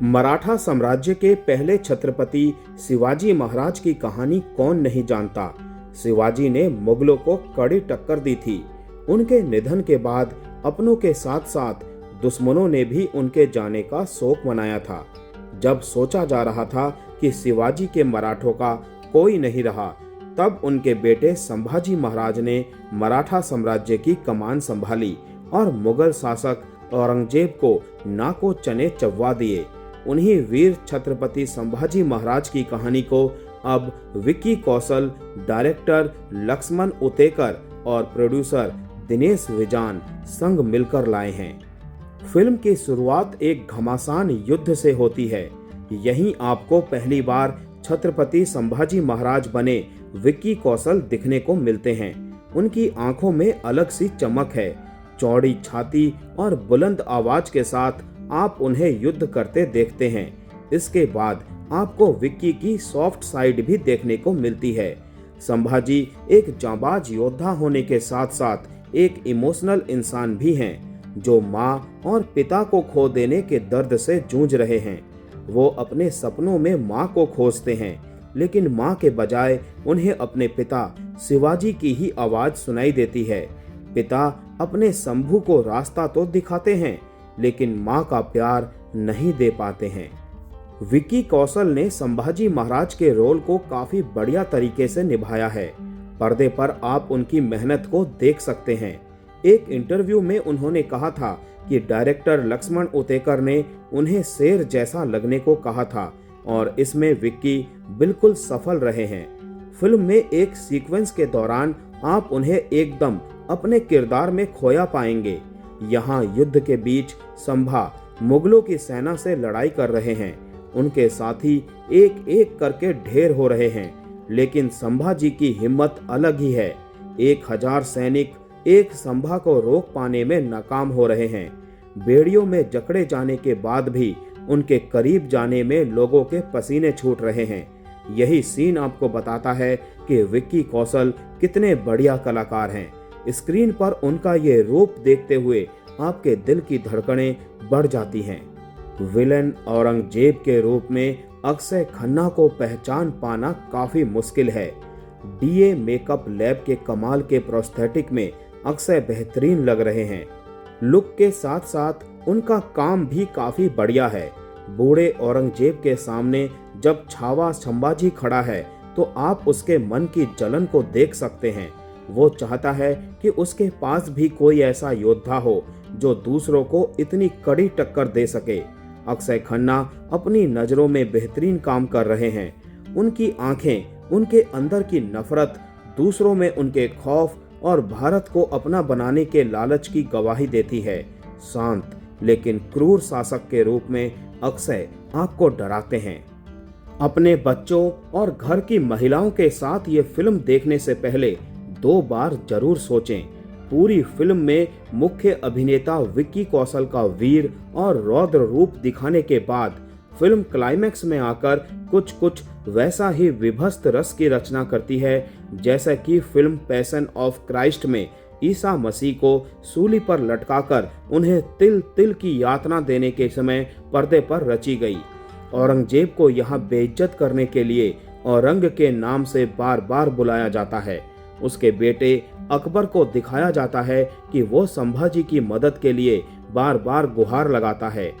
मराठा साम्राज्य के पहले छत्रपति शिवाजी महाराज की कहानी कौन नहीं जानता। शिवाजी ने मुगलों को कड़ी टक्कर दी थी। उनके निधन के बाद अपनों के साथ साथ दुश्मनों ने भी उनके जाने का शोक मनाया था। जब सोचा जा रहा था कि शिवाजी के मराठों का कोई नहीं रहा, तब उनके बेटे संभाजी महाराज ने मराठा साम्राज्य की कमान संभाली और मुगल शासक औरंगजेब को नाको चने चबवा दिए। उन्हीं वीर छत्रपति संभाजी महाराज की कहानी को अब विक्की कौशल, डायरेक्टर लक्ष्मण उतेकर और प्रोड्यूसर दिनेश विजान संग मिलकर लाए हैं। फिल्म की शुरुआत एक घमासान युद्ध से होती है। यहीं आपको पहली बार छत्रपति संभाजी महाराज बने विक्की कौशल दिखने को मिलते हैं। उनकी आंखों में अलग सी चमक है। चौड़ी छाती और बुलंद आवाज के साथ आप उन्हें युद्ध करते देखते हैं। इसके बाद आपको विक्की की सॉफ्ट साइड भी देखने को मिलती है। संभाजी एक जांबाज योद्धा होने के साथ साथ एक इमोशनल इंसान भी हैं, जो माँ और पिता को खो देने के दर्द से जूझ रहे हैं। वो अपने सपनों में माँ को खोजते हैं, लेकिन माँ के बजाय उन्हें अपने पिता शिवाजी की ही आवाज सुनाई देती है। पिता अपने शंभू को रास्ता तो दिखाते हैं, लेकिन माँ का प्यार नहीं दे पाते हैं। विक्की कौशल ने संभाजी महाराज के रोल को काफी बढ़िया तरीके से निभाया है। पर्दे पर आप उनकी मेहनत को देख सकते हैं। एक इंटरव्यू में उन्होंने कहा था कि डायरेक्टर लक्ष्मण उतेकर ने उन्हें शेर जैसा लगने को कहा था, और इसमें विक्की बिल्कुल सफल रहे हैं। फिल्म में एक सीक्वेंस के दौरान आप उन्हें एकदम अपने किरदार में खोया पाएंगे। यहाँ युद्ध के बीच संभा मुगलों की सेना से लड़ाई कर रहे हैं। उनके साथी एक एक करके ढेर हो रहे हैं, लेकिन संभाजी की हिम्मत अलग ही है। 1000 सैनिक एक संभा को रोक पाने में नाकाम हो रहे हैं। बेड़ियों में जकड़े जाने के बाद भी उनके करीब जाने में लोगों के पसीने छूट रहे हैं। यही सीन आपको बताता है कि विक्की कौशल कितने बढ़िया कलाकार हैं। स्क्रीन पर उनका ये रूप देखते हुए आपके दिल की धड़कनें बढ़ जाती हैं। विलेन औरंगजेब के रूप में अक्षय खन्ना को पहचान पाना काफी मुश्किल है। डीए मेकअप लैब के कमाल के प्रोस्थेटिक में अक्षय बेहतरीन लग रहे हैं। लुक के साथ साथ उनका काम भी काफी बढ़िया है। बूढ़े औरंगजेब के सामने जब छावा संभाजी खड़ा है, तो आप उसके मन की जलन को देख सकते हैं। वो चाहता है कि उसके पास भी कोई ऐसा योद्धा हो जो दूसरों को इतनी कड़ी टक्कर दे सके। अक्षय खन्ना अपनी नजरों में बेहतरीन काम कर रहे हैं। उनकी आंखें उनके अंदर की नफरत, दूसरों में उनके खौफ और भारत को अपना बनाने के लालच की गवाही देती है। शांत लेकिन क्रूर शासक के रूप में अक्षय आपको डराते हैं। अपने बच्चों और घर की महिलाओं के साथ ये फिल्म देखने से पहले 2 बार जरूर सोचें। पूरी फिल्म में मुख्य अभिनेता विक्की कौशल का वीर और रौद्र रूप दिखाने के बाद फिल्म क्लाइमैक्स में आकर कुछ वैसा ही विभत्स रस की रचना करती है, जैसा कि फिल्म पैशन ऑफ क्राइस्ट में ईसा मसीह को सूली पर लटकाकर उन्हें तिल तिल की यातना देने के समय पर्दे पर रची गई। औरंगजेब को यहाँ बेइज्जत करने के लिए औरंग के नाम से बार बार बुलाया जाता है। उसके बेटे अकबर को दिखाया जाता है कि वो संभाजी की मदद के लिए बार बार गुहार लगाता है।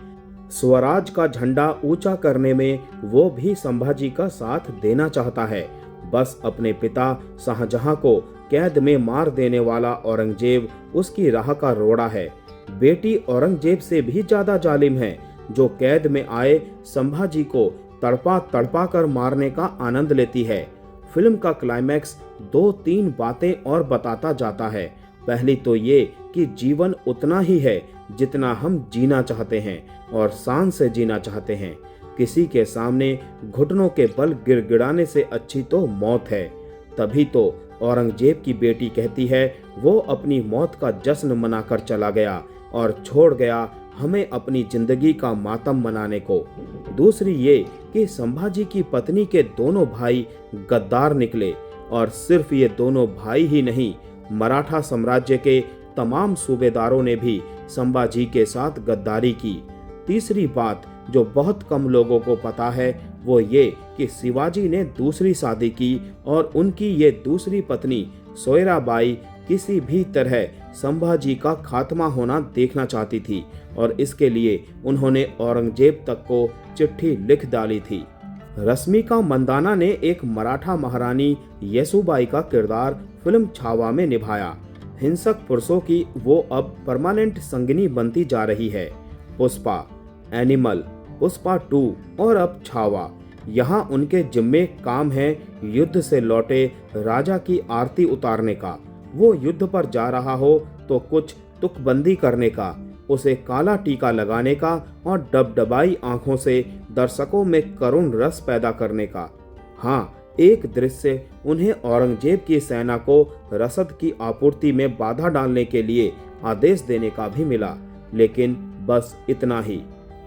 स्वराज का झंडा ऊंचा करने में वो भी संभाजी का साथ देना चाहता है। बस अपने पिता शाहजहां को कैद में मार देने वाला औरंगजेब उसकी राह का रोड़ा है। बेटी औरंगजेब से भी ज्यादा जालिम है, जो कैद में आए संभाजी को तड़पा तड़पा कर मारने का आनंद लेती है। फिल्म का क्लाइमैक्स 2-3 बातें और बताता जाता है। पहली तो ये कि जीवन उतना ही है जितना हम जीना चाहते हैं और शान से जीना चाहते हैं। किसी के सामने घुटनों के बल गिड़गिड़ाने से अच्छी तो मौत है। तभी तो औरंगजेब की बेटी कहती है वो अपनी मौत का जश्न मनाकर चला गया और छोड़ गया हमें अपनी जिंदगी का मातम मनाने को। दूसरी ये कि संभाजी की पत्नी के दोनों भाई गद्दार निकले, और सिर्फ ये दोनों भाई ही नहीं, मराठा साम्राज्य के तमाम सूबेदारों ने भी संभाजी के साथ गद्दारी की। तीसरी बात जो बहुत कम लोगों को पता है वो ये कि शिवाजी ने दूसरी शादी की और उनकी ये दूसरी पत्नी सोयराबाई किसी भी तरह संभाजी का खात्मा होना देखना चाहती थी और इसके लिए उन्होंने औरंगजेब तक को चिट्ठी लिख डाली थी। रश्मिका मंदाना ने एक मराठा महारानी येसुबाई का किरदार फिल्म छावा में निभाया। हिंसक पुरुषों की वो अब परमानेंट संगिनी बनती जा रही है। पुष्पा, एनिमल, पुष्पा 2 और अब छावा, यहाँ उनके जिम्मे काम है युद्ध से लौटे राजा की आरती उतारने का। वो युद्ध पर जा रहा हो तो कुछ तुकबंदी करने का, उसे काला टीका लगाने का और डबडबाई आंखों से दर्शकों में करुण रस पैदा करने का। हाँ, एक दृश्य उन्हें औरंगजेब की सेना को रसद की आपूर्ति में बाधा डालने के लिए आदेश देने का भी मिला, लेकिन बस इतना ही।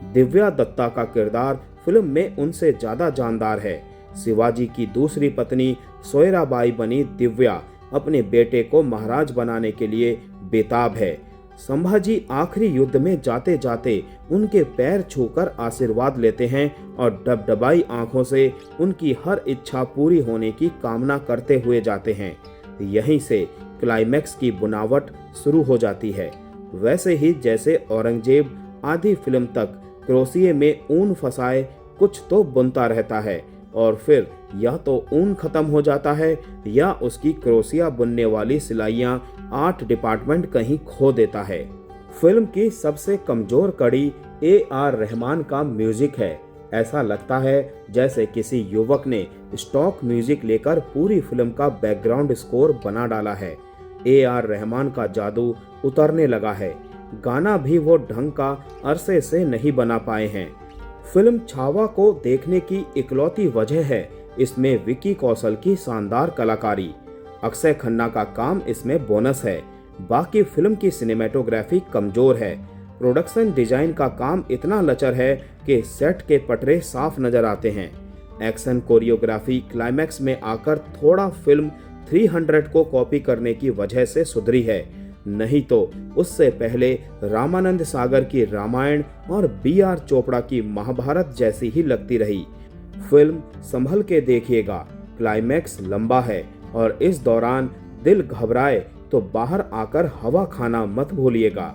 दिव्या दत्ता का किरदार फिल्म में उनसे ज्यादा जानदार है। शिवाजी की दूसरी पत्नी सोयराबाई बनी दिव्या अपने बेटे को महाराज बनाने के लिए बेताब है। संभाजी आखिरी युद्ध में जाते जाते उनके पैर छूकर आशीर्वाद लेते हैं और डबडबाई आंखों से उनकी हर इच्छा पूरी होने की कामना करते हुए जाते हैं। यहीं से क्लाइमैक्स की बुनावट शुरू हो जाती है। वैसे ही जैसे औरंगजेब आधी फिल्म तक क्रोशिये में ऊन फंसाए कुछ तो बुनता रहता है और फिर या तो ऊन खत्म हो जाता है या उसकी क्रोशिया बुनने वाली सिलाइयां आर्ट डिपार्टमेंट कहीं खो देता है। फिल्म की सबसे कमजोर कड़ी AR रहमान का म्यूजिक है। ऐसा लगता है जैसे किसी युवक ने स्टॉक म्यूजिक लेकर पूरी फिल्म का बैकग्राउंड स्कोर बना डाला है। AR रहमान का जादू उतरने लगा है। गाना भी वो ढंग का अरसे से नहीं बना पाए हैं। फिल्म छावा को देखने की इकलौती वजह है इसमें विकी कौशल की शानदार कलाकारी। अक्षय खन्ना का काम इसमें बोनस है। बाकी फिल्म की सिनेमेटोग्राफी कमजोर है। प्रोडक्शन डिजाइन का काम इतना लचर है कि सेट के पटरे साफ नजर आते हैं। एक्शन कोरियोग्राफी क्लाइमैक्स में आकर थोड़ा फिल्म 300 को कॉपी करने की वजह से सुधरी है, नहीं तो उससे पहले रामानंद सागर की रामायण और BR चोपड़ा की महाभारत जैसी ही लगती रही। फिल्म संभल के देखिएगा, क्लाइमैक्स लंबा है और इस दौरान दिल घबराए तो बाहर आकर हवा खाना मत भूलिएगा।